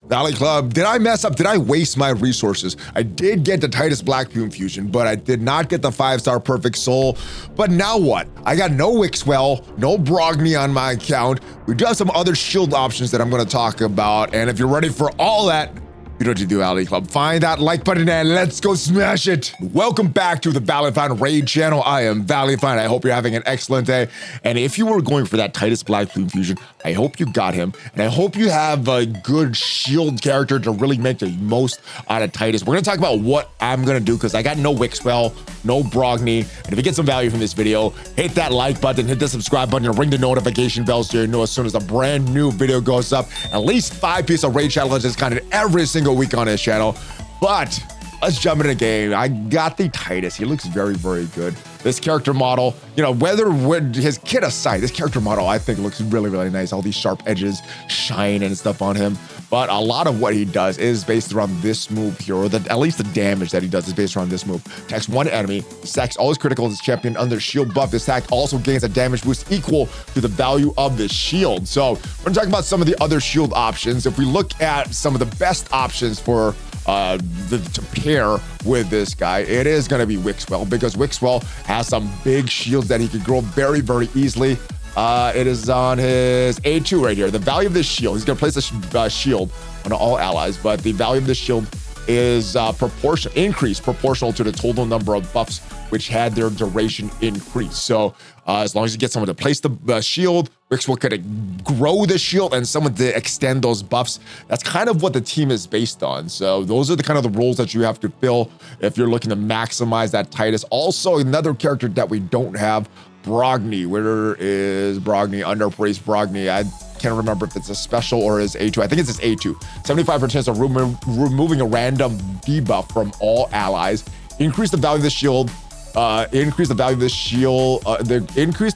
Valley Club, did I mess up? Did I waste my resources? I did get the Titus Black Plume Fusion, but I did not get the 5-star Perfect Soul. But now what? I got no WIXWELL, no BROGNI on my account. We do have some other shield options that I'm gonna talk about. And if you're ready for all that, you know what to do, Valley Club. Find that like button and let's go smash it. Welcome back to the ValleyFlyin Raid channel. I am ValleyFlyin. I hope you're having an excellent day. And if you were going for that Titus Black Plume Fusion, I hope you got him. And I hope you have a good shield character to really make the most out of Titus. We're gonna talk about what I'm gonna do because I got no WIXWELL, no BROGNI. And if you get some value from this video, hit that like button, hit the subscribe button, and ring the notification bell so you know as soon as a brand new video goes up. At least 5 pieces of Raid challenges content every single week on his channel. But let's jump into the game. I got the Titus. He looks very, very good. This character model, you know, whether with his kit aside, this character model I think looks really, really nice. All these sharp edges, shine and stuff on him. But a lot of what he does is based around this move here, or at least the damage that he does is based around this move. Attacks one enemy, stacks always critical as champion under shield buff. This attack also gains a damage boost equal to the value of the shield. So we're gonna talk about some of the other shield options. If we look at some of the best options for to pair with this guy, it is going to be WIXWELL, because WIXWELL has some big shields that he can grow very, very easily. It is on his A2 right here. The value of this shield, he's going to place a shield on all allies, but the value of this shield is proportional to the total number of buffs which had their duration increase. So as long as you get someone to place the shield, WIXWELL could grow the shield and someone to extend those buffs. That's kind of what the team is based on. So those are the kind of the roles that you have to fill if you're looking to maximize that Titus. Also, another character that we don't have, BROGNI. Where is BROGNI? Underpraised BROGNI. I can't remember if it's a special or his A2. I think it's his A2. 75% chance of removing a random debuff from all allies. Increase the value of the shield. Increase the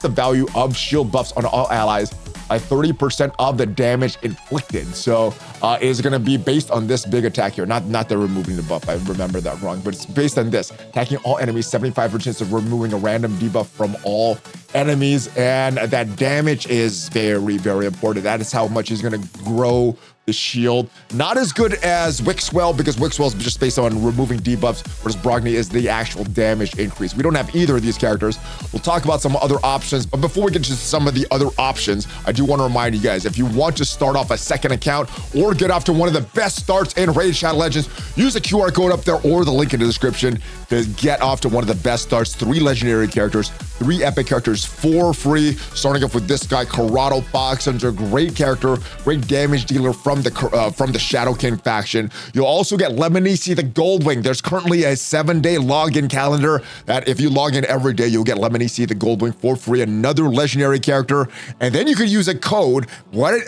value of shield buffs on all allies by 30% of the damage inflicted. So it is going to be based on this big attack here, not the removing the buff. I remember that wrong, but it's based on this. Attacking all enemies, 75% chance of removing a random debuff from all enemies, and that damage is very, very important. That is how much he's going to grow the shield. Not as good as WIXWELL, because WIXWELL is just based on removing debuffs, whereas BROGNI is the actual damage increase. We don't have either of these characters. We'll talk about some other options, but before we get to some of the other options, I do want to remind you guys, if you want to start off a second account or get off to one of the best starts in Raid Shadow Legends, use the QR code up there or the link in the description to get off to one of the best starts. 3 legendary characters, 3 epic characters for free. Starting off with this guy, Karato Fox Hunter, great character, great damage dealer from the Shadow King faction. You'll also get Lemonici the Goldwing. There's currently a 7-day login calendar that if you log in every day, you'll get Lemonici the Goldwing for free, another legendary character. And then you could use a code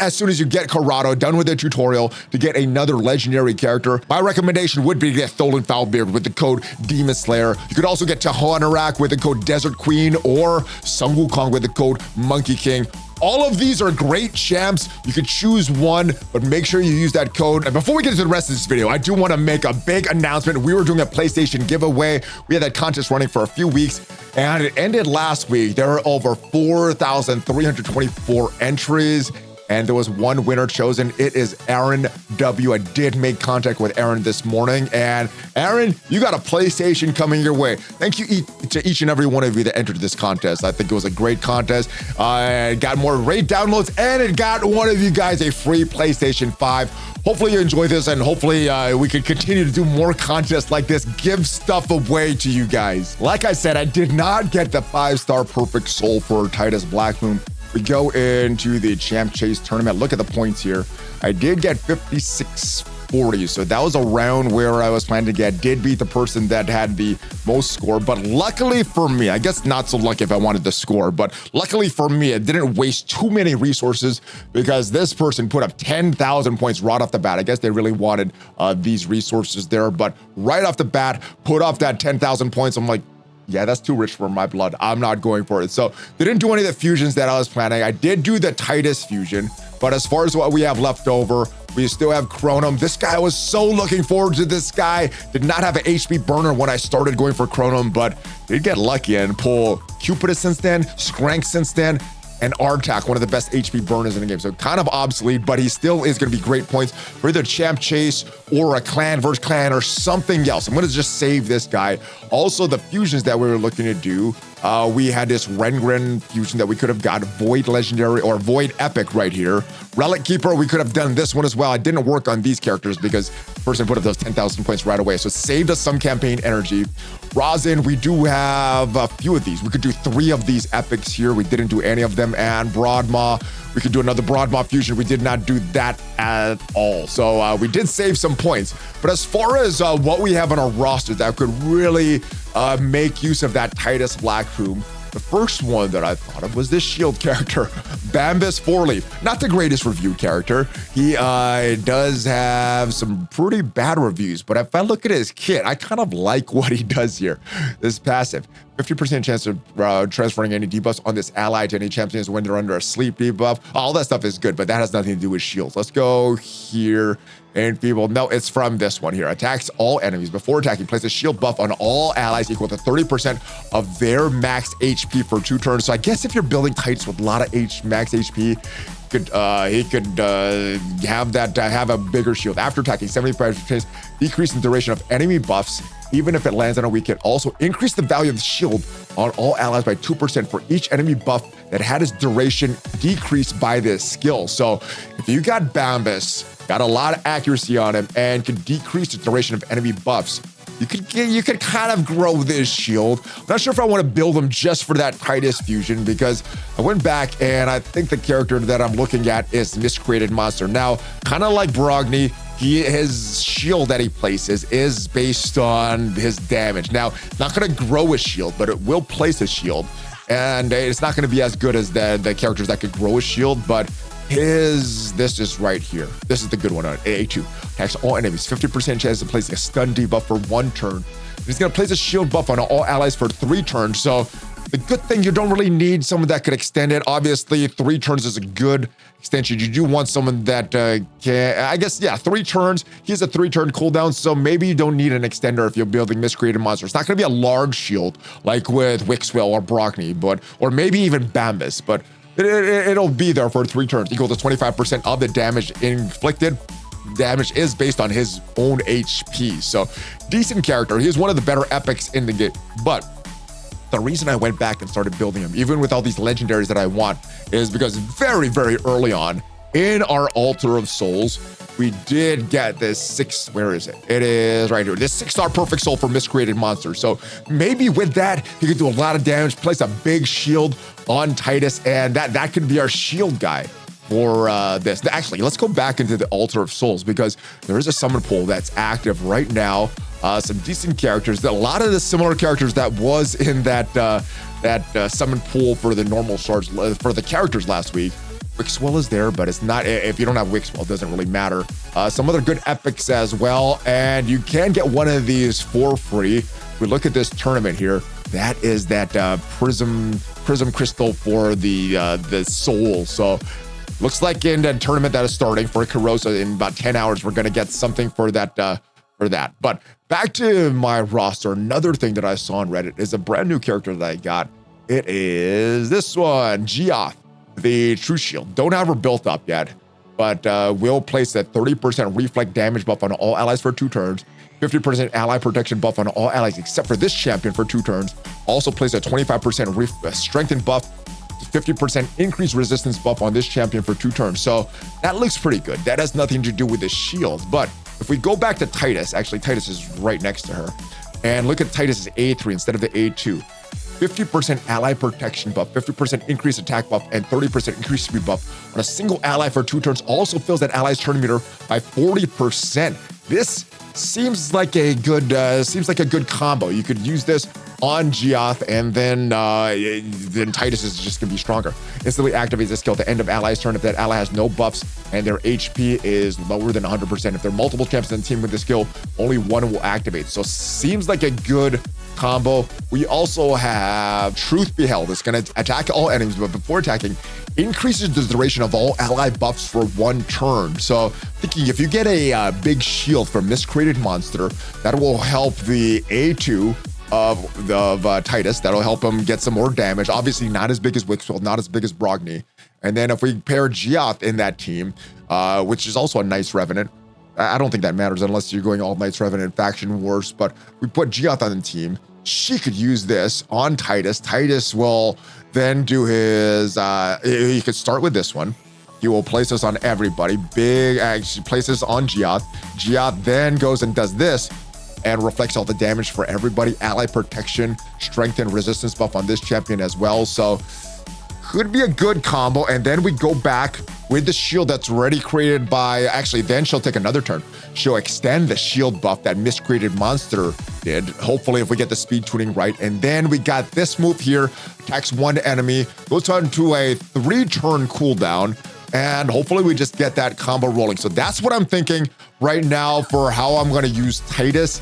as soon as you get Karato done with the tutorial to get another legendary character. My recommendation would be to get Tholen Foulbeard with the code Demon Slayer. You could also get Tahanarak with the code Desert Queen, or Sun Wukong with the code Monkey King. All of these are great champs. You could choose one, but make sure you use that code. And before we get into the rest of this video, I do want to make a big announcement. We were doing a PlayStation giveaway. We had that contest running for a few weeks, and it ended last week. There were over 4,324 entries, and there was one winner chosen. It is Aaron W. I did make contact with Aaron this morning, and Aaron, you got a PlayStation coming your way. Thank you to each and every one of you that entered this contest. I think it was a great contest. It got more Raid downloads, and it got one of you guys a free PlayStation 5. Hopefully you enjoy this, and hopefully we can continue to do more contests like this, give stuff away to you guys. Like I said, I did not get the 5-star Perfect Soul for Titus Black Plume. We go into the Champ Chase tournament. Look at the points here. I did get 5640, so that was around where I was planning to get. Did beat the person that had the most score, but luckily for me, I guess not so lucky if I wanted the score, but luckily for me, it didn't waste too many resources because this person put up 10,000 points right off the bat. I guess they really wanted these resources there, but right off the bat, put off that 10,000 points. I'm like, yeah, that's too rich for my blood. I'm not going for it. So they didn't do any of the fusions that I was planning. I did do the Titus fusion, but as far as what we have left over, we still have Chronum. This guy, I was so looking forward to this guy. Did not have an HP burner when I started going for Chronum, but did get lucky and pull Cupidus since then, Skrank since then. and Artak, one of the best HP burners in the game. So kind of obsolete, but he still is going to be great points for either champ chase or a clan versus clan or something else. I'm going to just save this guy. Also, the fusions that we were looking to do, we had this Rengren fusion that we could have got, Void Legendary or Void Epic right here. Relic Keeper, we could have done this one as well. I didn't work on these characters because first I put up those 10,000 points right away. So it saved us some campaign energy. Rosin, we do have a few of these. We could do 3 of these epics here. We didn't do any of them. And Broadmaw, we could do another Broadmaw fusion. We did not do that at all. So we did save some points. But as far as what we have on our roster that could really make use of that Titus Blackroom, the first one that I thought of was this shield character, Bambus 4-Leaf. Not the greatest reviewed character. He does have some pretty bad reviews, but if I look at his kit, I kind of like what he does here. This passive, 50% chance of transferring any debuffs on this ally to any champions when they're under a sleep debuff. All that stuff is good, but that has nothing to do with shields. Let's go here. Enfeebled. No, it's from this one here. Attacks all enemies. Before attacking, place a shield buff on all allies equal to 30% of their max HP for 2 turns. So I guess if you're building Titus with a lot of max HP, he could have that have a bigger shield. After attacking, 75% decrease in duration of enemy buffs, even if it lands on a weak hit. Also, increase the value of the shield on all allies by 2% for each enemy buff that had its duration decreased by this skill. So if you got Bambus, got a lot of accuracy on him, and can decrease the duration of enemy buffs, you could kind of grow this shield. I'm not sure if I want to build him just for that Titus fusion, because I went back and I think the character that I'm looking at is Miscreated Monster. Now, kind of like Brogni, his shield that he places is based on his damage. Now, not going to grow his shield, but it will place his shield. And it's not going to be as good as the characters that could grow a shield, but this is right here. This is the good one on A2. Attacks all enemies, 50% chance to place a stun debuff for 1 turn. He's going to place a shield buff on all allies for 3 turns. So the good thing, you don't really need someone that could extend it. Obviously, 3 turns is a good extension. You do want someone that can, I guess, yeah, 3 turns. He has a 3-turn cooldown, so maybe you don't need an extender if you're building Miscreated Monster. It's not going to be a large shield like with WIXWELL or Brogni, or maybe even Bambus, but it'll be there for 3 turns, equal to 25% of the damage inflicted. Damage is based on his own HP. So decent character. He's one of the better epics in the game. But the reason I went back and started building him, even with all these legendaries that I want, is because very, very early on in our Altar of Souls, we did get this where is it? It is right here. This 6-star perfect soul for Miscreated Monster. So maybe with that, he could do a lot of damage, place a big shield on Titus, and that could be our shield guy for this. Actually, let's go back into the Altar of Souls, because there is a summon pool that's active right now. Some decent characters. A lot of the similar characters that was in that summon pool for the normal shards for the characters last week. WIXWELL is there, but it's not, if you don't have WIXWELL, it doesn't really matter. Some other good epics as well, and you can get one of these for free. We look at this tournament here. That is that prism crystal for the soul. So looks like in the tournament that is starting for Karato in about 10 hours, we're gonna get something for that. But back to my roster, another thing that I saw on Reddit is a brand new character that I got. It is this one, Geoff, the True Shield. Don't have her built up yet, but will place a 30% reflect damage buff on all allies for 2 turns, 50% ally protection buff on all allies except for this champion for 2 turns. Also place a 25% strengthen buff, 50% increased resistance buff on this champion for 2 turns. So that looks pretty good. That has nothing to do with the shield. But if we go back to Titus, actually Titus is right next to her, and look at Titus's A3 instead of the A2. 50% ally protection buff, 50% increased attack buff, and 30% increased speed buff on a single ally for 2 turns. Also fills that ally's turn meter by 40%. This seems like a good combo. You could use this on Geoff, and then Titus is just gonna be stronger. Instantly activates the skill at the end of ally's turn if that ally has no buffs and their HP is lower than 100%. If there are multiple champions in the team with the skill, only one will activate. So seems like a good combo. We also have Truth Beheld. It's going to attack all enemies, but before attacking, increases the duration of all ally buffs for 1 turn. So thinking if you get a big shield from Miscreated Monster, that will help the A2 of Titus. That'll help him get some more damage. Obviously, not as big as WIXWELL, not as big as BROGNI. And then if we pair Geoth in that team, which is also a nice Revenant, I don't think that matters unless you're going all Knights Revenant faction wars, but we put Geoth on the team. She could use this on Titus. Titus will then do his, he could start with this one. He will place this on everybody. Big, actually places on Geoth. Geoth then goes and does this and reflects all the damage for everybody. Ally protection, strength and resistance buff on this champion as well. So could be a good combo. And then we go back with the shield that's already created by, actually, then she'll take another turn. She'll extend the shield buff that miscreated monster did. Hopefully, if we get the speed tuning right. And then we got this move here, attacks one enemy, goes on to a 3-turn cooldown. And hopefully we just get that combo rolling. So that's what I'm thinking right now for how I'm going to use Titus.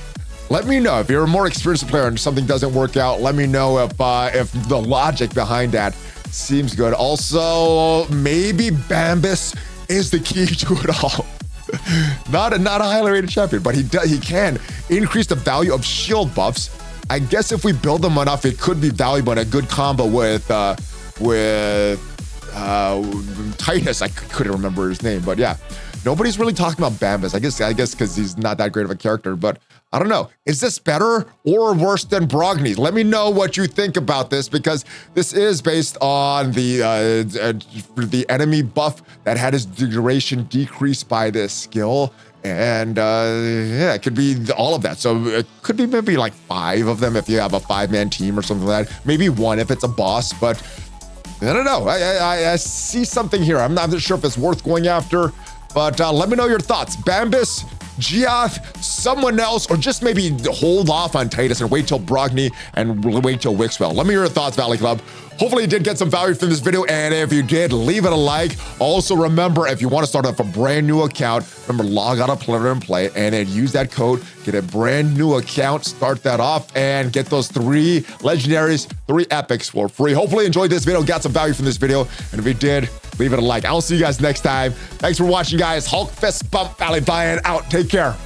Let me know if you're a more experienced player and something doesn't work out. Let me know if the logic behind that seems good. Also, maybe Bambus is the key to it all. not a highly rated champion, but he can increase the value of shield buffs. I guess if we build them enough, it could be valuable in a good combo with Titus. I couldn't remember his name, but yeah, nobody's really talking about Bambus. I guess because he's not that great of a character, but I don't know. Is this better or worse than BROGNI? Let me know what you think about this, because this is based on the enemy buff that had his duration decreased by this skill. And yeah, it could be all of that. So it could be maybe like 5 of them if you have a 5-man team or something like that. Maybe 1 if it's a boss, but I don't know. I see something here. I'm not sure if it's worth going after, but let me know your thoughts. Bambus, Geoth, someone else, or just maybe hold off on Titus and wait till BROGNI and wait till WIXWELL. Let me hear your thoughts, Valley Club. Hopefully you did get some value from this video, and if you did, leave it a like. Also remember, if you want to start off a brand new account, remember, log out of Play and Play, and then use that code, get a brand new account, start that off, and get those 3 legendaries, 3 epics for free. Hopefully you enjoyed this video, got some value from this video, and if you did, leave it a like. I'll see you guys next time. Thanks for watching, guys. Hulk fist bump, ValleyFlyin out. Take care.